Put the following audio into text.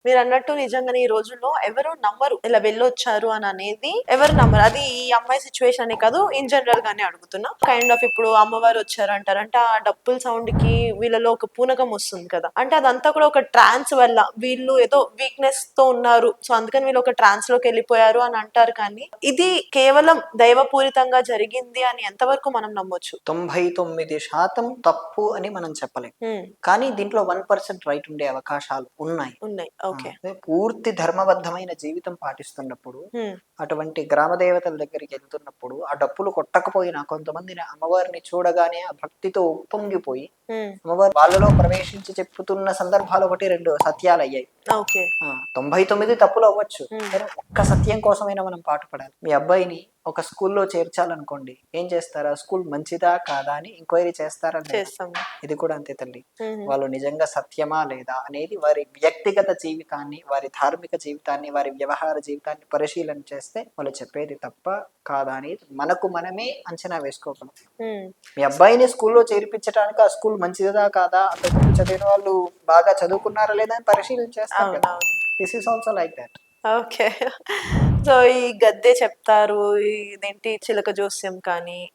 మీరన్నట్టు నిజంగానే ఈ రోజుల్లో ఎవరు నమ్మరు. ఇలా వెళ్ళొచ్చారు అని అనేది ఎవరు నమ్మరు. అది ఈ అమ్మాయి సిట్యుయేషన్ అనే కాదు, ఇన్ జనరల్ గానే అడుగుతున్నా. కైండ్ ఆఫ్ ఇప్పుడు అమ్మవారు వచ్చారంటారు. అంటే ఆ డప్పుల సౌండ్‌కి వీళ్ళలో ఒక పూనకం వస్తుంది కదా! అంటే అదంతా కూడా ఒక ట్రాన్స్ వల్ల వీళ్ళు ఏదో వీక్‌నెస్‌తో ఉన్నారు. సో, అందుకని వీళ్ళు ఒక ట్రాన్స్‌లోకెళ్ళిపోయారు అని అంటారు కానీ, ఇది కేవలం దైవపూరితంగా జరిగింది అని ఎంతవరకు మనం నమ్మొచ్చు? 99% తప్పు అని మనం చెప్పలేం. హ్మ్. కానీ దీంట్లో 1% రైట్ ఉండే అవకాశాలు ఉన్నాయి. ఉన్నాయి. ఓకే. పూర్తి ధర్మబద్ధమైన జీవితం పాటిస్తున్నప్పుడు, హ్మ్. అటువంటి గ్రామ దేవతల దగ్గరికెళ్తున్నప్పుడు, ఆ డప్పులు కొట్టకపోయినా కొంతమందిని అమ్మవారిని చూడగానే ఆ భక్తితో ఉప్పొంగిపోయి, హ్మ్. అమ్మవారు వాళ్ళలో ప్రవేశించి చెప్పుతున్న సందర్భాలు 1, 2 సత్యాలయ్యాయి. ఓకే. 99 తప్పులవ్వచ్చు. హ్మ్. కానీ ఒక్క సత్యం కోసమైనా మనం పాటుపడాలి. మీ అబ్బాయిని ఒక స్కూల్‌లో చేర్చాలనుకోండి. ఏం చేస్తారు? ఆ స్కూల్ మంచిదా? కాదా? అని ఎంక్వైరీ చేస్తారా? లేదా? చేస్తాం. ఇది కూడా అంతే తల్లి. హుహు. వాళ్ళు నిజంగా సత్యమా? లేదా? అనేది వారి వ్యక్తిగత జీవితాన్ని, వారి ధార్మిక జీవితాన్ని, వారి వ్యవహార జీవితాన్ని పరిశీలన చేస్తే వాళ్ళు చెప్పేది తప్పా? కాదా? అనేది మనకు మనమే అంచనా వేసుకోగలం. హ్మ్. మీ అబ్బాయిని స్కూల్‌లో చేర్పించటానికి ఆ స్కూల్ మంచిదా? కాదా? అంతకుముందు చదివిన వాళ్ళు బాగా చదువుకున్నారా? లేదా? అని పరిశీలన చేస్తారు కదా! అవునవును. This is also like that. Okay. So, ఈ గద్దె చెప్తారు, ఇదేంటి చిలక జోస్యం కానీ,